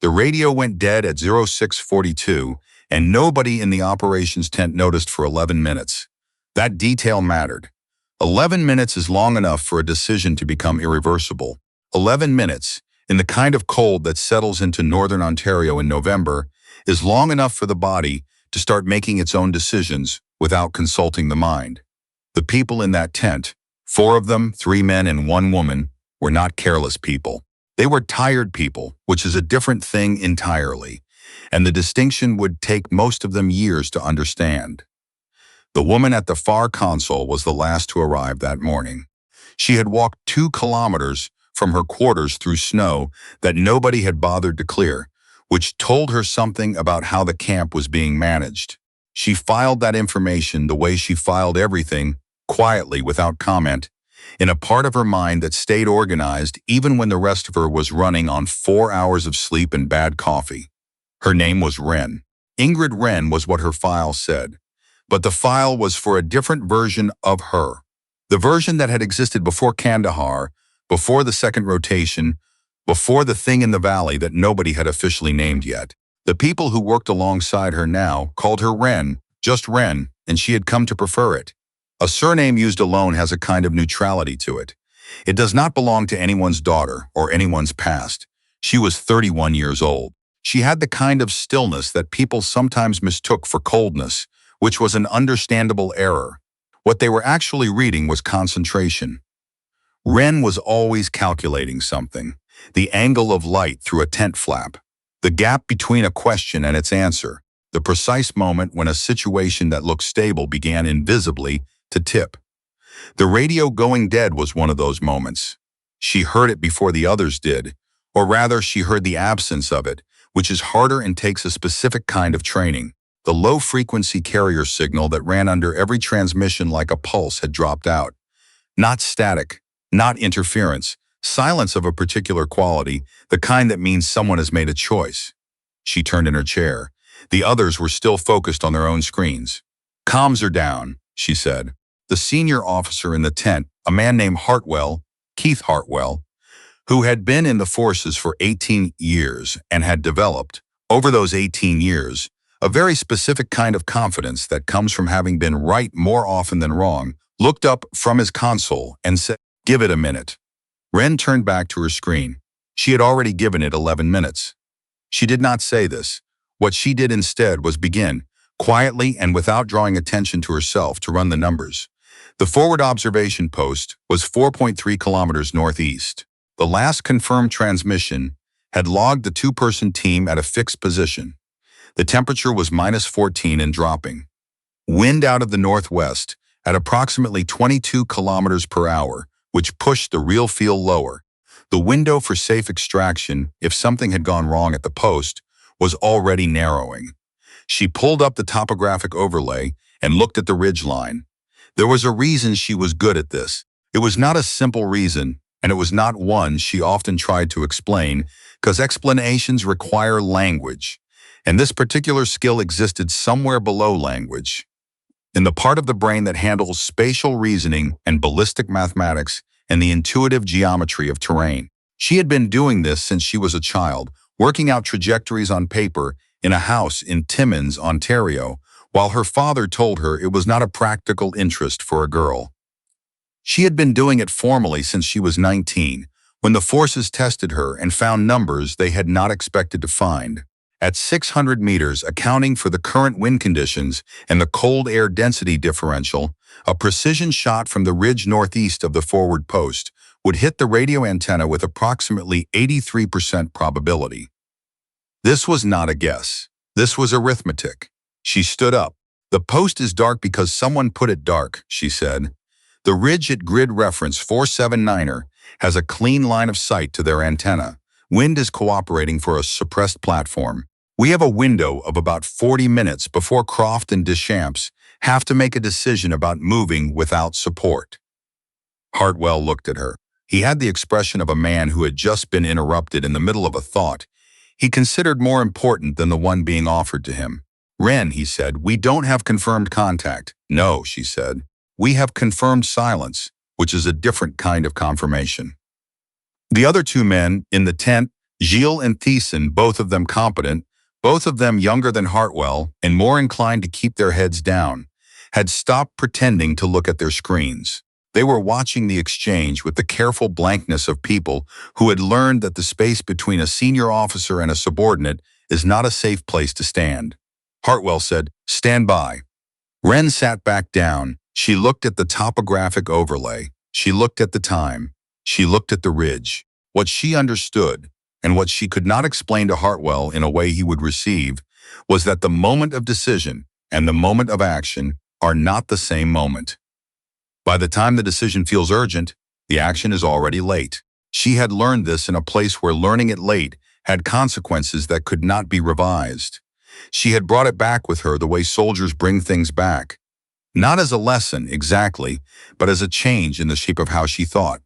The radio went dead at 0642, and nobody in the operations tent noticed for 11 minutes. That detail mattered. 11 minutes is long enough for a decision to become irreversible. 11 minutes, in the kind of cold that settles into northern Ontario in November, is long enough for the body to start making its own decisions without consulting the mind. The people in that tent, 4 of them, 3 men and 1 woman, were not careless people. They were tired people, which is a different thing entirely, and the distinction would take most of them years to understand. The woman at the far console was the last to arrive that morning. She had walked 2 kilometers from her quarters through snow that nobody had bothered to clear, which told her something about how the camp was being managed. She filed that information the way she filed everything, quietly, without comment, in a part of her mind that stayed organized even when the rest of her was running on 4 hours of sleep and bad coffee. Her name was Wren. Ingrid Wren was what her file said, but the file was for a different version of her. The version that had existed before Kandahar, before the second rotation, before the thing in the valley that nobody had officially named yet. The people who worked alongside her now called her Wren, just Wren, and she had come to prefer it. A surname used alone has a kind of neutrality to it. It does not belong to anyone's daughter or anyone's past. She was 31 years old. She had the kind of stillness that people sometimes mistook for coldness, which was an understandable error. What they were actually reading was concentration. Wren was always calculating something. The angle of light through a tent flap, the gap between a question and its answer, the precise moment when a situation that looked stable began invisibly to tip. The radio going dead was one of those moments. She heard it before the others did, or rather she heard the absence of it, which is harder and takes a specific kind of training. The low-frequency carrier signal that ran under every transmission like a pulse had dropped out. Not static, not interference, silence of a particular quality, the kind that means someone has made a choice. She turned in her chair. The others were still focused on their own screens. "Comms are down," she said. The senior officer in the tent, a man named Hartwell, Keith Hartwell, who had been in the forces for 18 years and had developed, over those 18 years, a very specific kind of confidence that comes from having been right more often than wrong, looked up from his console and said, "Give it a minute." Wren turned back to her screen. She had already given it 11 minutes. She did not say this. What she did instead was begin, quietly and without drawing attention to herself, to run the numbers. The forward observation post was 4.3 kilometers northeast. The last confirmed transmission had logged the 2-person team at a fixed position. The temperature was -14 and dropping. Wind out of the northwest at approximately 22 kilometers per hour, which pushed the real feel lower. The window for safe extraction, if something had gone wrong at the post, was already narrowing. She pulled up the topographic overlay and looked at the ridge line. There was a reason she was good at this. It was not a simple reason, and it was not one she often tried to explain, because explanations require language, and this particular skill existed somewhere below language, in the part of the brain that handles spatial reasoning and ballistic mathematics and the intuitive geometry of terrain. She had been doing this since she was a child, working out trajectories on paper in a house in Timmins, Ontario, while her father told her it was not a practical interest for a girl. She had been doing it formally since she was 19, when the forces tested her and found numbers they had not expected to find. At 600 meters, accounting for the current wind conditions and the cold air density differential, a precision shot from the ridge northeast of the forward post would hit the radio antenna with approximately 83% probability. This was not a guess. This was arithmetic. She stood up. "The post is dark because someone put it dark," she said. "The ridge at grid reference 479er has a clean line of sight to their antenna. Wind is cooperating for a suppressed platform. We have a window of about 40 minutes before Croft and Deschamps have to make a decision about moving without support." Hartwell looked at her. He had the expression of a man who had just been interrupted in the middle of a thought he considered more important than the one being offered to him. "Wren," he said, "we don't have confirmed contact." "No," she said, "we have confirmed silence, which is a different kind of confirmation." The other 2 men in the tent Gilles and Thiessen, both of them competent, both of them younger than Hartwell and more inclined to keep their heads down, had stopped pretending to look at their screens. They were watching the exchange with the careful blankness of people who had learned that the space between a senior officer and a subordinate is not a safe place to stand. Hartwell said, "Stand by." Wren sat back down. She looked at the topographic overlay. She looked at the time. She looked at the ridge. What she understood, and what she could not explain to Hartwell in a way he would receive, was that the moment of decision and the moment of action are not the same moment. By the time the decision feels urgent, the action is already late. She had learned this in a place where learning it late had consequences that could not be revised. She had brought it back with her the way soldiers bring things back. Not as a lesson, exactly, but as a change in the shape of how she thought.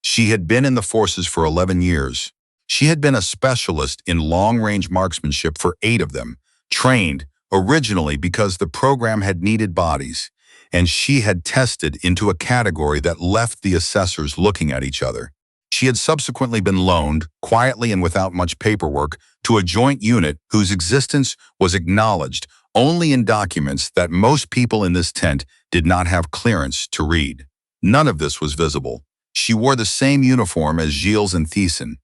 She had been in the forces for 11 years. She had been a specialist in long-range marksmanship for 8 of them, trained originally because the program had needed bodies, and she had tested into a category that left the assessors looking at each other. She had subsequently been loaned, quietly and without much paperwork, to a joint unit whose existence was acknowledged only in documents that most people in this tent did not have clearance to read. None of this was visible. She wore the same uniform as Gilles and Thiessen.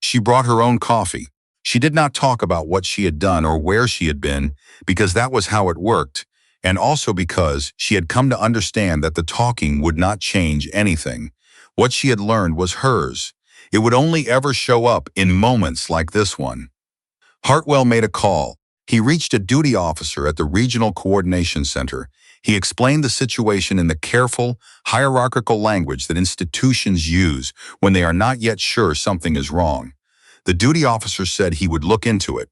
She brought her own coffee. She did not talk about what she had done or where she had been, because that was how it worked, and also because she had come to understand that the talking would not change anything. What she had learned was hers. It would only ever show up in moments like this one. Hartwell made a call. He reached a duty officer at the Regional Coordination Center. He explained the situation in the careful, hierarchical language that institutions use when they are not yet sure something is wrong. The duty officer said he would look into it.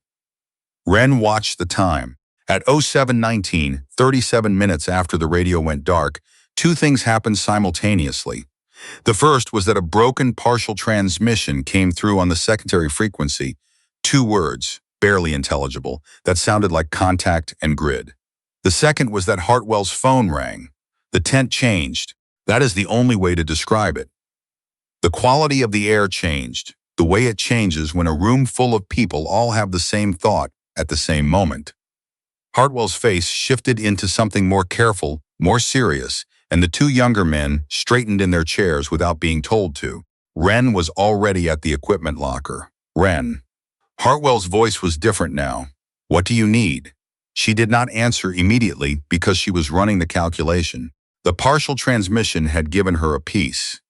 Wren watched the time. At 07:19, 37 minutes after the radio went dark, 2 things happened simultaneously. The first was that a broken partial transmission came through on the secondary frequency. 2 words, barely intelligible, that sounded like contact and grid. The second was that Hartwell's phone rang. The tent changed. That is the only way to describe it. The quality of the air changed, the way it changes when a room full of people all have the same thought at the same moment. Hartwell's face shifted into something more careful, more serious, and the 2 younger men straightened in their chairs without being told to. Wren was already at the equipment locker. Wren. Hartwell's voice was different now. "What do you need?" She did not answer immediately because she was running the calculation. The partial transmission had given her a piece.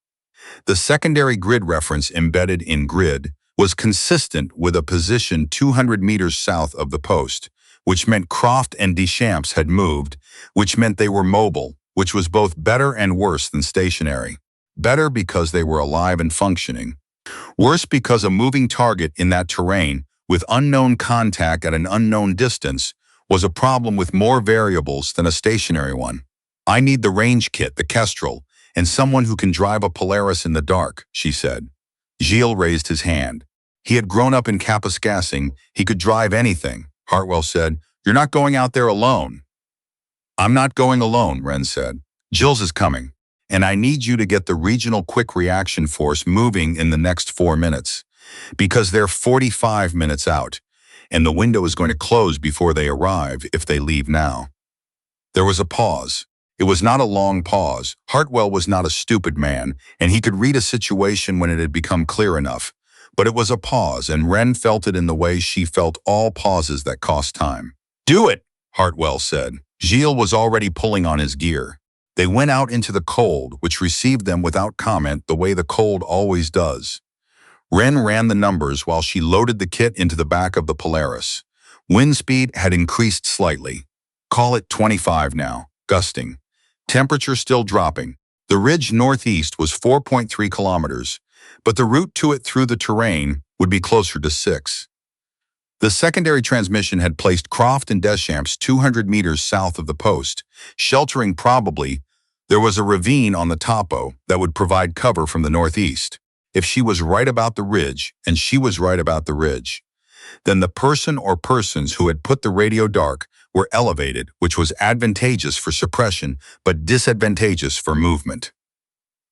The secondary grid reference embedded in grid was consistent with a position 200 meters south of the post, which meant Croft and Deschamps had moved, which meant they were mobile, which was both better and worse than stationary. Better because they were alive and functioning. Worse because a moving target in that terrain, with unknown contact at an unknown distance, was a problem with more variables than a stationary one. "I need the range kit, the Kestrel, and someone who can drive a Polaris in the dark," she said. Gilles raised his hand. He had grown up in Kapuskasing. He could drive anything. Hartwell said, "You're not going out there alone." "I'm not going alone," Wren said. "Gilles is coming, and I need you to get the Regional Quick Reaction Force moving in the next 4 minutes, because they're 45 minutes out, and the window is going to close before they arrive if they leave now." There was a pause. It was not a long pause. Hartwell was not a stupid man, and he could read a situation when it had become clear enough. But it was a pause, and Wren felt it in the way she felt all pauses that cost time. "Do it," Hartwell said. Gilles was already pulling on his gear. They went out into the cold, which received them without comment the way the cold always does. Wren ran the numbers while she loaded the kit into the back of the Polaris. Wind speed had increased slightly. Call it 25 now, gusting. Temperature still dropping. The ridge northeast was 4.3 kilometers, but the route to it through the terrain would be closer to 6. The secondary transmission had placed Croft and Deschamps 200 meters south of the post, sheltering probably. There was a ravine on the topo that would provide cover from the northeast. If she was right about the ridge, and she was right about the ridge, then the person or persons who had put the radio dark were elevated, which was advantageous for suppression, but disadvantageous for movement.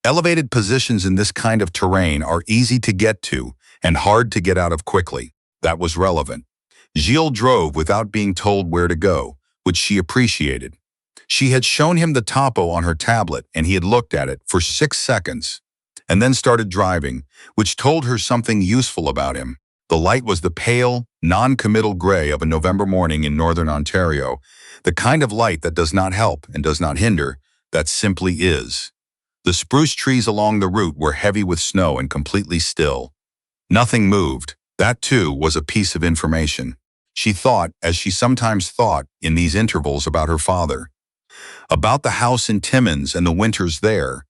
Elevated positions in this kind of terrain are easy to get to, and hard to get out of quickly. That was relevant. Gilles drove without being told where to go, which she appreciated. She had shown him the topo on her tablet, and he had looked at it for 6 seconds, and then started driving, which told her something useful about him. The light was the pale, non-committal gray of a November morning in northern Ontario, the kind of light that does not help and does not hinder, that simply is. The spruce trees along the route were heavy with snow and completely still. Nothing moved. That, too, was a piece of information. She thought, as she sometimes thought in these intervals, about her father. About the house in Timmins and the winters there,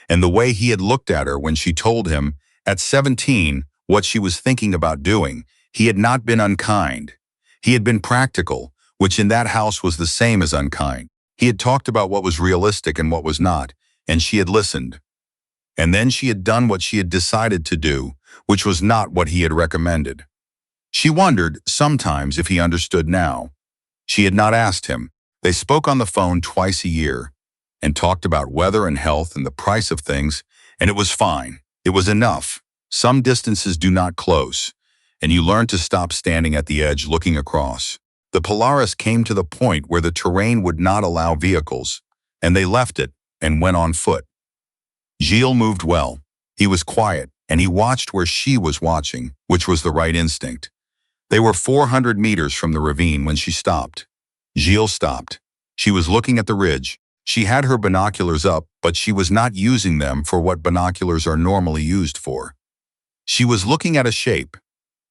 and the way he had looked at her when she told him, at 17, what she was thinking about doing. He had not been unkind. He had been practical, which in that house was the same as unkind. He had talked about what was realistic and what was not, and she had listened. And then she had done what she had decided to do, which was not what he had recommended. She wondered, sometimes, if he understood now. She had not asked him. They spoke on the phone twice a year, and talked about weather and health and the price of things, and it was fine. It was enough. Some distances do not close, and you learn to stop standing at the edge looking across. The Polaris came to the point where the terrain would not allow vehicles, and they left it and went on foot. Gilles moved well. He was quiet, and he watched where she was watching, which was the right instinct. They were 400 meters from the ravine when she stopped. Gilles stopped. She was looking at the ridge. She had her binoculars up, but she was not using them for what binoculars are normally used for. She was looking at a shape.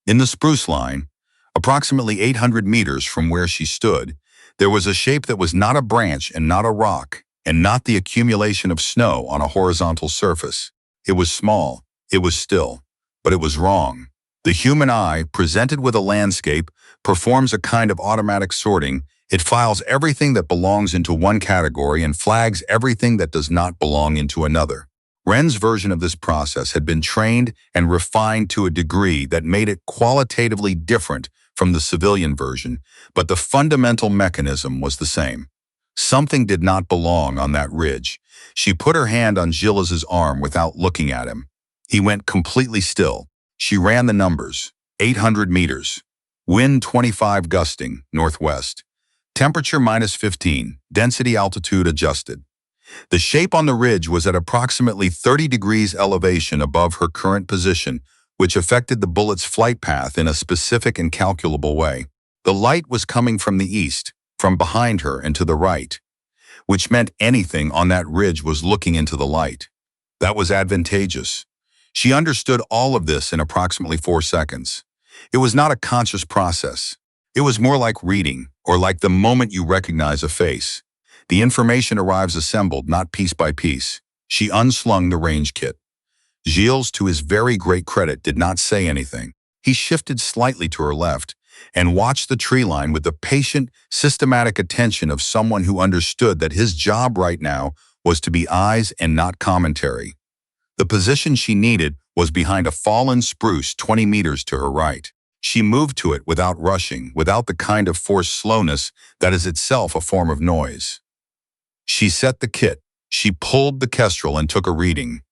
In the spruce line, approximately 800 meters from where she stood, there was a shape that was not a branch and not a rock, and not the accumulation of snow on a horizontal surface. It was small, it was still, but it was wrong. The human eye, presented with a landscape, performs a kind of automatic sorting. It files everything that belongs into one category and flags everything that does not belong into another. Wren's version of this process had been trained and refined to a degree that made it qualitatively different from the civilian version, but the fundamental mechanism was the same. Something did not belong on that ridge. She put her hand on Gilles' arm without looking at him. He went completely still. She ran the numbers. 800 meters. Wind 25 gusting, northwest. Temperature -15, density altitude adjusted. The shape on the ridge was at approximately 30 degrees elevation above her current position, which affected the bullet's flight path in a specific and calculable way. The light was coming from the east, from behind her and to the right, which meant anything on that ridge was looking into the light. That was advantageous. She understood all of this in approximately 4 seconds. It was not a conscious process. It was more like reading, or like the moment you recognize a face. The information arrives assembled, not piece by piece. She unslung the range kit. Gilles, to his very great credit, did not say anything. He shifted slightly to her left and watched the tree line with the patient, systematic attention of someone who understood that his job right now was to be eyes and not commentary. The position she needed was behind a fallen spruce 20 meters to her right. She moved to it without rushing, without the kind of forced slowness that is itself a form of noise. She set the kit. She pulled the kestrel and took a reading.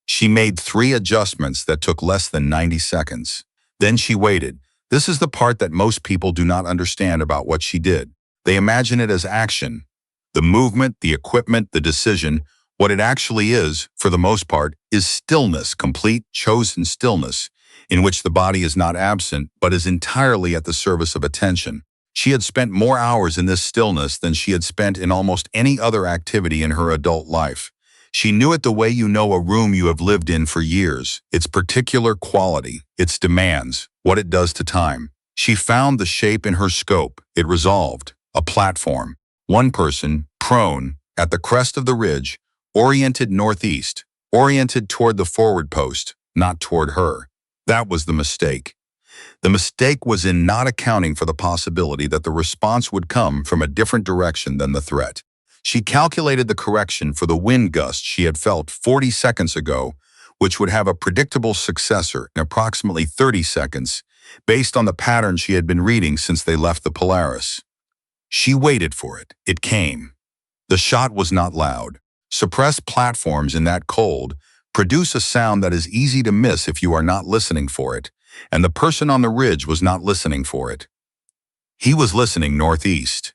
She made 3 adjustments that took less than 90 seconds. Then she waited. This is the part that most people do not understand about what she did. They imagine it as action. The movement, the equipment, the decision. What it actually is, for the most part, is stillness, complete, chosen stillness, in which the body is not absent, but is entirely at the service of attention. She had spent more hours in this stillness than she had spent in almost any other activity in her adult life. She knew it the way you know a room you have lived in for years, its particular quality, its demands, what it does to time. She found the shape in her scope. It resolved. A platform. One person, prone, at the crest of the ridge, oriented northeast, oriented toward the forward post, not toward her. That was the mistake. The mistake was in not accounting for the possibility that the response would come from a different direction than the threat. She calculated the correction for the wind gust she had felt 40 seconds ago, which would have a predictable successor in approximately 30 seconds, based on the pattern she had been reading since they left the Polaris. She waited for it. It came. The shot was not loud. Suppressed platforms in that cold produce a sound that is easy to miss if you are not listening for it, and the person on the ridge was not listening for it. He was listening northeast.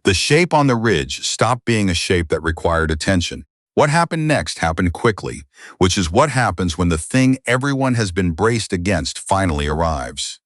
The shape on the ridge stopped being a shape that required attention. What happened next happened quickly, which is what happens when the thing everyone has been braced against finally arrives.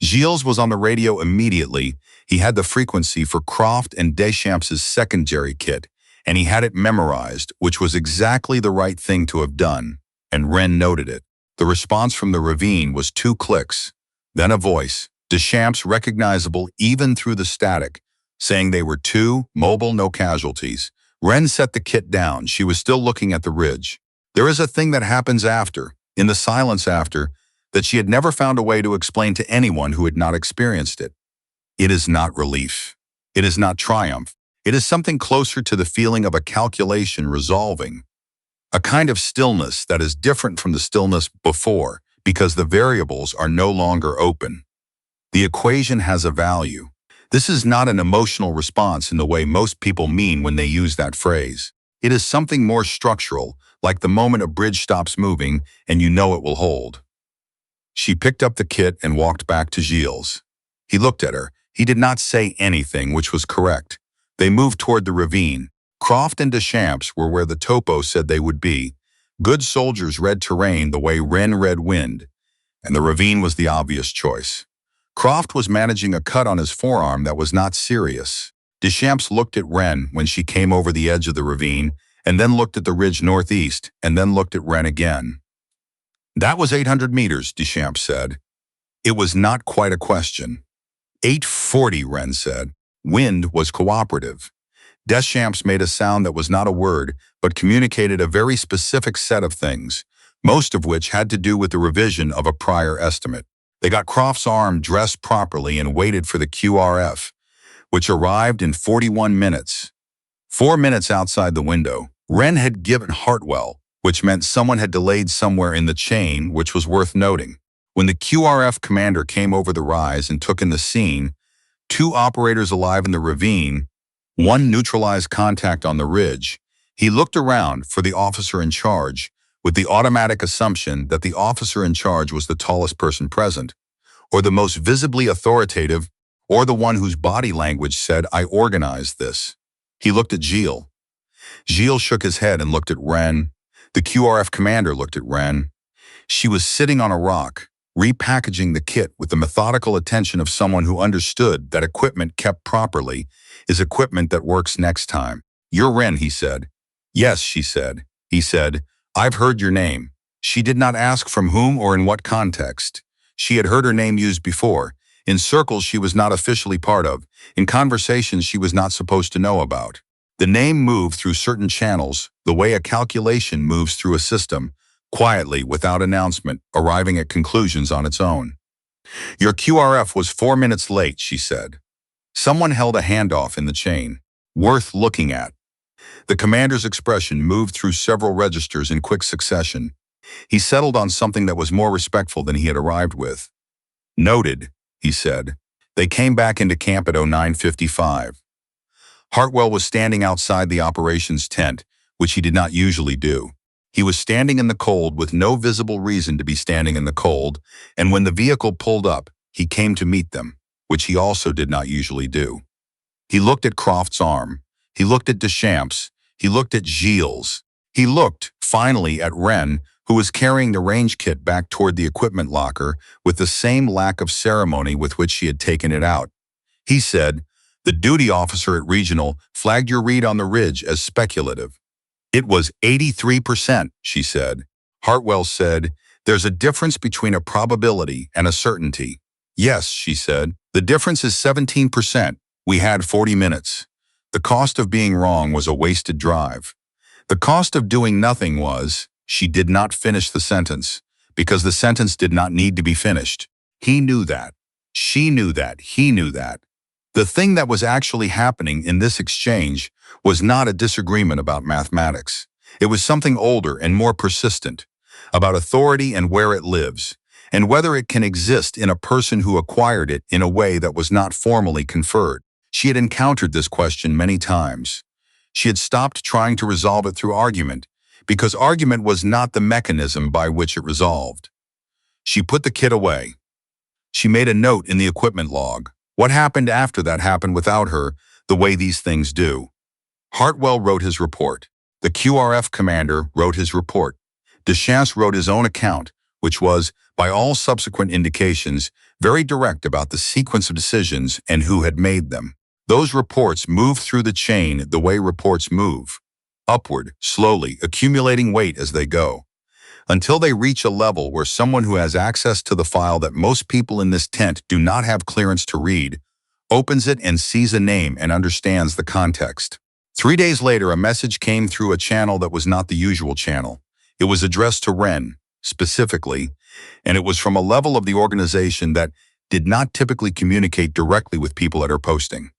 Gilles was on the radio immediately. He had the frequency for Croft and Deschamps' secondary kit, and he had it memorized, which was exactly the right thing to have done, and Wren noted it. The response from the ravine was 2 clicks, then a voice, Deschamps recognizable even through the static, saying they were 2, mobile, no casualties. Wren set the kit down. She was still looking at the ridge. There is a thing that happens after, in the silence after, that she had never found a way to explain to anyone who had not experienced it. It is not relief. It is not triumph. It is something closer to the feeling of a calculation resolving. A kind of stillness that is different from the stillness before, because the variables are no longer open. The equation has a value. This is not an emotional response in the way most people mean when they use that phrase. It is something more structural, like the moment a bridge stops moving and you know it will hold. She picked up the kit and walked back to Gilles. He looked at her. He did not say anything, which was correct. They moved toward the ravine. Croft and Deschamps were where the topo said they would be. Good soldiers read terrain the way Wren read wind, and the ravine was the obvious choice. Croft was managing a cut on his forearm that was not serious. Deschamps looked at Wren when she came over the edge of the ravine, and then looked at the ridge northeast, and then looked at Wren again. That was 800 meters, Deschamps said. It was not quite a question. 840, Wren said. Wind was cooperative. Deschamps made a sound that was not a word, but communicated a very specific set of things, most of which had to do with the revision of a prior estimate. They got Croft's arm dressed properly and waited for the QRF, which arrived in 41 minutes. 4 minutes outside the window, Wren had given Hartwell, which meant someone had delayed somewhere in the chain, which was worth noting. When the QRF commander came over the rise and took in the scene, 2 operators alive in the ravine, 1 neutralized contact on the ridge, he looked around for the officer in charge, with the automatic assumption that the officer in charge was the tallest person present, or the most visibly authoritative, or the one whose body language said, "I organized this." He looked at Gilles. Gilles shook his head and looked at Wren. The QRF commander looked at Wren. She was sitting on a rock, repackaging the kit with the methodical attention of someone who understood that equipment kept properly is equipment that works next time. "You're Wren," he said. "Yes," she said. He said, "I've heard your name." She did not ask from whom or in what context. She had heard her name used before, in circles she was not officially part of, in conversations she was not supposed to know about. The name moved through certain channels, the way a calculation moves through a system, quietly, without announcement, arriving at conclusions on its own. "Your QRF was 4 minutes late," she said. Someone held a handoff in the chain. "Worth looking at." The commander's expression moved through several registers in quick succession. He settled on something that was more respectful than he had arrived with. "Noted," he said. They came back into camp at 09:55. Hartwell was standing outside the operations tent, which he did not usually do. He was standing in the cold with no visible reason to be standing in the cold, and when the vehicle pulled up, he came to meet them, which he also did not usually do. He looked at Croft's arm. He looked at Deschamps. He looked at Gilles. He looked, finally, at Wren, who was carrying the range kit back toward the equipment locker with the same lack of ceremony with which she had taken it out. He said, "The duty officer at Regional flagged your read on the ridge as speculative." "It was 83%, she said. Hartwell said, "There's a difference between a probability and a certainty." "Yes," she said. "The difference is 17%. We had 40 minutes. The cost of being wrong was a wasted drive. The cost of doing nothing was," she did not finish the sentence, because the sentence did not need to be finished. He knew that. She knew that. He knew that. The thing that was actually happening in this exchange was not a disagreement about mathematics. It was something older and more persistent, about authority and where it lives, and whether it can exist in a person who acquired it in a way that was not formally conferred. She had encountered this question many times. She had stopped trying to resolve it through argument, because argument was not the mechanism by which it resolved. She put the kit away. She made a note in the equipment log. What happened after that happened without her, the way these things do. Hartwell wrote his report. The QRF commander wrote his report. Deschamps wrote his own account, which was, by all subsequent indications, very direct about the sequence of decisions and who had made them. Those reports moved through the chain the way reports move, upward, slowly, accumulating weight as they go, until they reach a level where someone who has access to the file that most people in this tent do not have clearance to read, opens it and sees a name and understands the context. 3 days later, a message came through a channel that was not the usual channel. It was addressed to Wren, specifically, and it was from a level of the organization that did not typically communicate directly with people at her posting.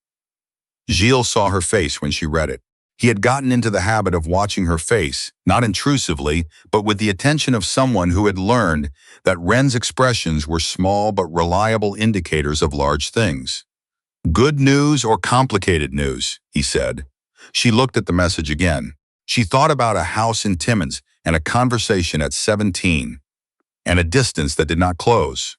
Gilles saw her face when she read it. He had gotten into the habit of watching her face, not intrusively, but with the attention of someone who had learned that Wren's expressions were small but reliable indicators of large things. "Good news or complicated news," he said. She looked at the message again. She thought about a house in Timmins and a conversation at 17, and a distance that did not close.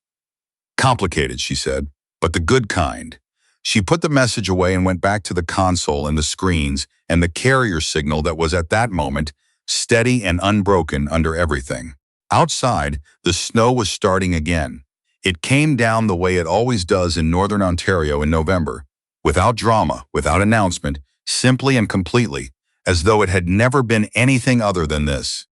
"Complicated," she said, "but the good kind." She put the message away and went back to the console and the screens and the carrier signal that was at that moment steady and unbroken under everything. Outside, the snow was starting again. It came down the way it always does in northern Ontario in November, without drama, without announcement, simply and completely, as though it had never been anything other than this.